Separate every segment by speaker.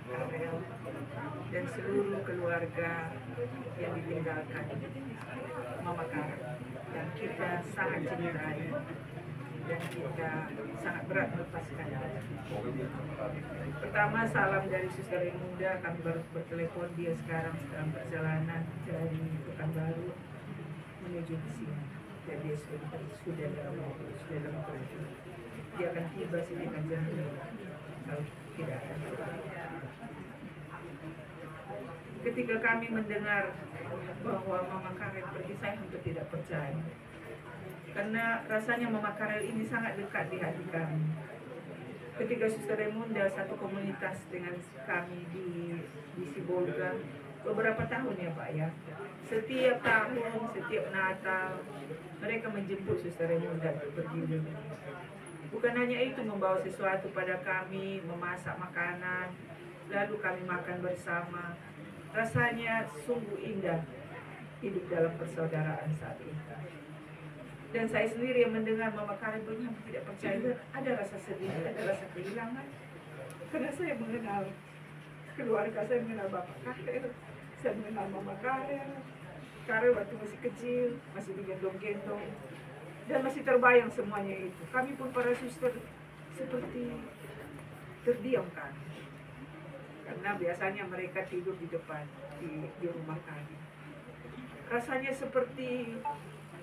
Speaker 1: Karel dan seluruh keluarga yang ditinggalkan Mama Karel, dan kita sangat cintai dan kita sangat berat melepaskan. Pertama, salam dari Suster Raimunda. Kami baru bertelepon, dia sekarang sedang perjalanan dari Pekanbaru menuju ke sini, dan dia sudah dalam kereta. Dia akan tiba sekitar jam 2 kalau tidak ada. Ketika kami mendengar bahwa Mama Karel pergi, saya hampir tidak percaya, karena rasanya Mama Karel ini sangat dekat di hati kami. Ketika Suster Raimunda satu komunitas dengan kami di Sibolga beberapa tahun ya Pak ya, setiap tahun, setiap Natal mereka menjemput Suster Raimunda untuk pergi dulu. Bukan hanya itu, membawa sesuatu pada kami, memasak makanan, lalu kami makan bersama. Rasanya sungguh indah hidup dalam persaudaraan saat ini. Dan saya sendiri yang mendengar Mama Karel bernyam tidak percaya, ada rasa sedih, ada rasa kehilangan. Karena saya mengenal keluarga, saya mengenal Bapak Karel, saya mengenal Mama Karel. Karel waktu masih kecil, masih digendong-gendong, dan masih terbayang semuanya itu. Kami pun para suster seperti terdiam kan, karena biasanya mereka tidur di depan di rumah kami. Rasanya seperti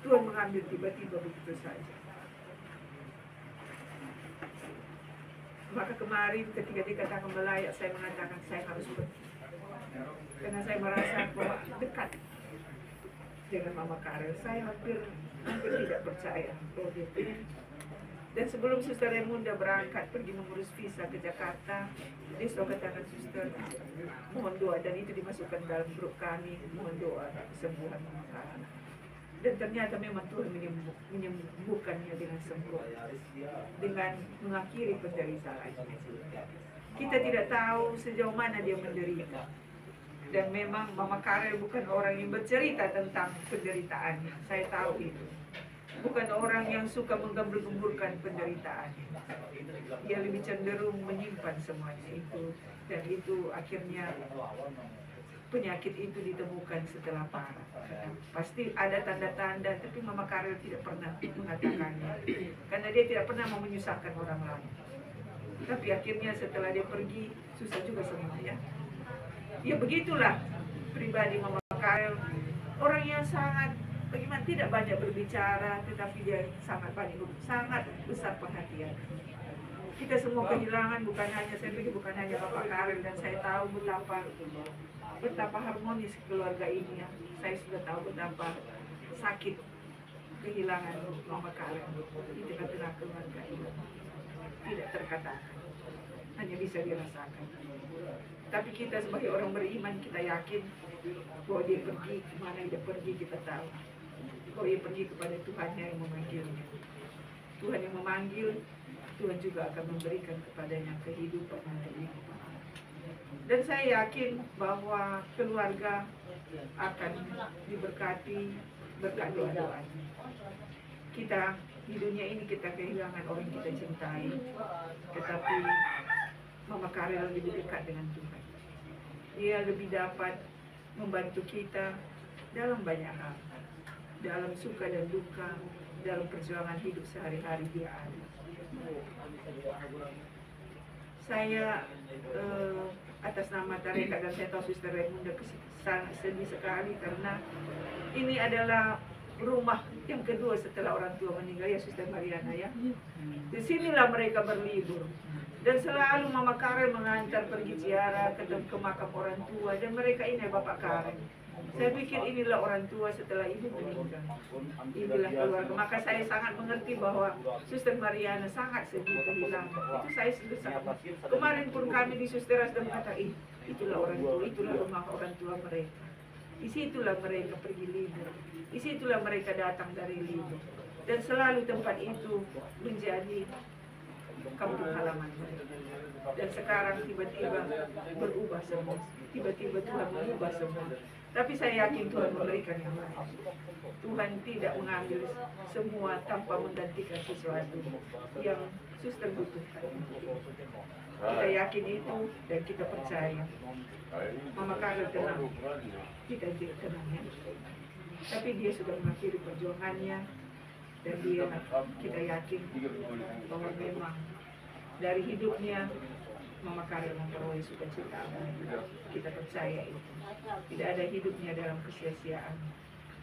Speaker 1: Tuhan mengambil tiba-tiba begitu saja. Maka kemarin ketika dikatakan melayat, saya mengatakan saya harus pergi, karena saya merasa bahwa dekat dengan Mama Karel. Saya hampir tidak percaya bahwa dia pergi. Dan sebelum Suster Raimunda berangkat pergi mengurus visa ke Jakarta, dia selalu katakan, Suster, mohon doa, dan itu dimasukkan dalam grup kami, mohon doa kesembuhan Mama Karel. Dan ternyata memang Tuhan menyembuhkannya dengan sempurna, dengan mengakhiri penderitaannya. Kita tidak tahu sejauh mana dia menderita. Dan memang Mama Karel bukan orang yang bercerita tentang penderitaannya, saya tahu itu. Bukan orang yang suka menggembur-gemburkan penderitaannya. Dia lebih cenderung menyimpan semuanya itu, dan itu akhirnya penyakit itu ditemukan setelah parah. Pasti ada tanda-tanda, tapi Mama Karel tidak pernah mengatakannya, karena dia tidak pernah mau menyusahkan orang lain. Tapi akhirnya setelah dia pergi, susah juga semuanya. Ya begitulah pribadi Mama Karel, orang yang sangat bagaimana, tidak banyak berbicara, tetapi dia sangat besar perhatian. Kita semua kehilangan, bukan hanya saya pikir, bukan hanya Bapak Karel, dan saya tahu betapa harmonis keluarga ini ya. Saya sudah tahu betapa sakit kehilangan Mama Karel di tengah-tengah keluarga ini. Tidak terkatakan, hanya bisa dirasakan. Tapi kita sebagai orang beriman, kita yakin bahwa dia pergi, kemana dia pergi kita tahu. Bahwa dia pergi kepada Tuhan yang memanggilnya. Tuhan yang memanggil, Tuhan juga akan memberikan kepadanya kehidupan yang berlimpah. Dan saya yakin bahwa keluarga akan diberkati berkat doa-doanya. Kita di dunia ini kita kehilangan orang kita cintai, tetapi Mama Karel lebih dekat dengan Tuhan. Dia lebih dapat membantu kita dalam banyak hal, dalam suka dan duka, dalam perjuangan hidup sehari-hari dia ada. Saya atas nama tarekat, dan saya tahu Suster Raimunda sangat sedih sekali, karena ini adalah rumah yang kedua setelah orang tua meninggal ya, Suster Mariana ya. Disinilah mereka berlibur, dan selalu Mama Karel mengantar pergi ziarah ke makam orang tua, dan mereka ini Bapak Karel. Saya pikir inilah orang tua setelah ibu meninggal. Inilah keluarga. Maka saya sangat mengerti bahwa Suster Mariana sangat sedih kehilangan. Itu saya sudah sangat. Kemarin pun kami di Suster sudah mengatakan, itulah orang tua, itulah rumah orang tua mereka. Di situlah mereka pergi libur. Di situlah mereka datang dari libur. Dan selalu tempat itu menjadi kampung halaman mereka. Dan sekarang tiba-tiba berubah semua. Tiba-tiba Tuhan mengubah semua. Tapi saya yakin Tuhan memberikan yang lain. Tuhan tidak mengambil semua tanpa menggantikan sesuatu yang suster butuhkan. Kita yakin itu dan kita percaya. Mama Karel tenang, kita juga tenang ya. Tapi dia sudah mengakhiri perjuangannya dan kita yakin bahwa memang dari hidupnya Mama Karel memperoleh sukacita. Kita percaya itu. Tidak ada hidupnya dalam kesia-siaan.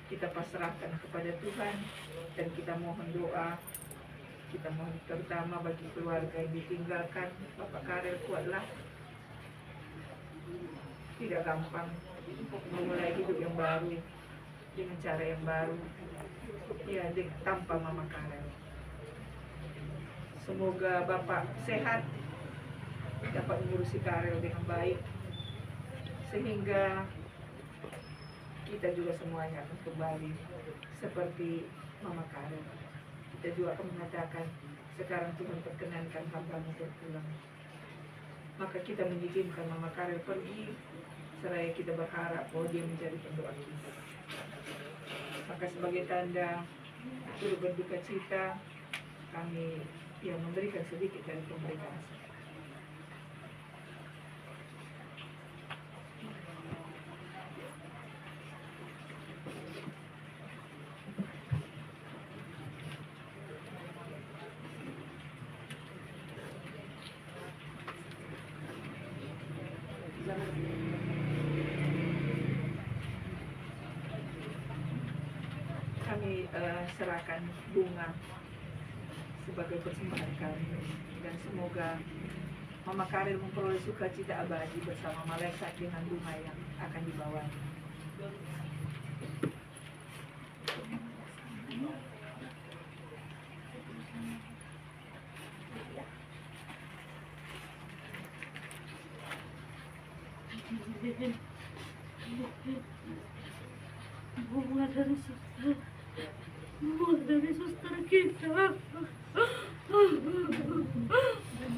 Speaker 1: Kita pasrahkan kepada Tuhan dan kita mohon doa. Kita mohon terutama bagi keluarga yang ditinggalkan. Bapak Karel kuatlah. Tidak gampang memulai hidup yang baru dengan cara yang baru. Ya, tanpa Mama Karel. Semoga Bapak sehat, dapat mengurusi Karel dengan baik, sehingga kita juga semuanya akan kembali seperti Mama Karel. Kita juga akan mengatakan, sekarang Tuhan perkenankan hamba-Mu berpulang. Maka kita mengizinkan Mama Karel pergi, seraya kita berharap bahwa dia menjadi pendoa kita. Maka sebagai tanda turut berduka cita, kami yang memberikan sedikit dari pemberitaan. Kami serahkan bunga sebagai persembahan kami dan semoga Mama Karel memperoleh sukacita abadi bersama malaikat dengan bunga yang akan dibawa.
Speaker 2: Bunga dari suster, bunga dari suster kita.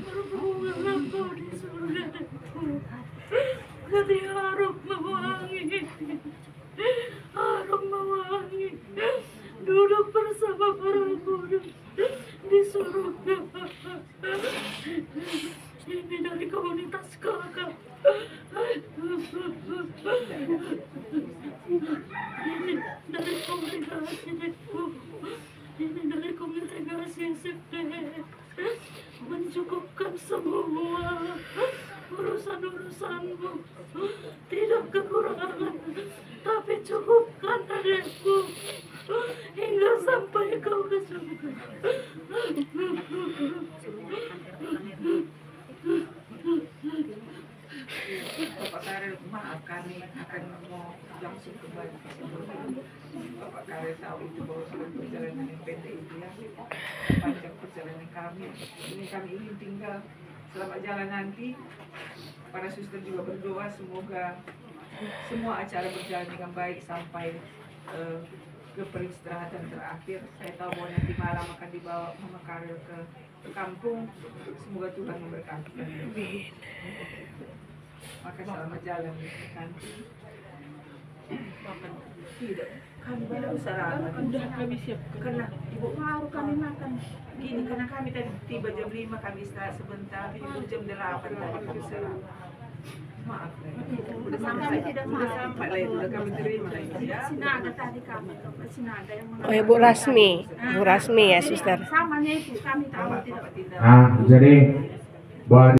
Speaker 2: Berbunga engkau di surgaku, jadi harum mewangi, harum mewangi, duduk bersama para kudus di surga. Ini dari komunitas kakak. Ini dari kongregasiku, ini dari kongregasi SFT, mencukupkan semua urusan-urusanmu, tidak kekurangan, tapi cukupkan adikku hingga sampai kau ke surga.
Speaker 1: Bapak Karel, maaf kami akan mau langsung kembali ke surga. Bapak Karel tahu itu bahwa sudah perjalanan yang pendek itu ya, panjang perjalanan kami. Ini kami ingin tinggal selamat jalan nanti. Para suster juga berdoa semoga semua acara berjalan dengan baik sampai ke peristirahatan terakhir. Saya tahu bahwa nanti malam akan dibawa Mama Karel ke kampung. Semoga Tuhan memberkati. Maka selamat jalan nanti. Tidak, kami baru sarapan.
Speaker 2: Udah kami siap.
Speaker 1: Karena Ibu baru kami makan. Gini, karena kami tadi tiba jam 5, kami istirahat sebentar. Ibu jam 8 kami sarapan. Maaf lah. Udah sampai tidak udah sampai lah, udah kami terima lah ya.
Speaker 2: Sinaga tadi kami, Sinaga yang
Speaker 3: Oh ya Bu Rasmi ya suster.
Speaker 2: samanya itu kami tahu tidak.
Speaker 4: Jadi buat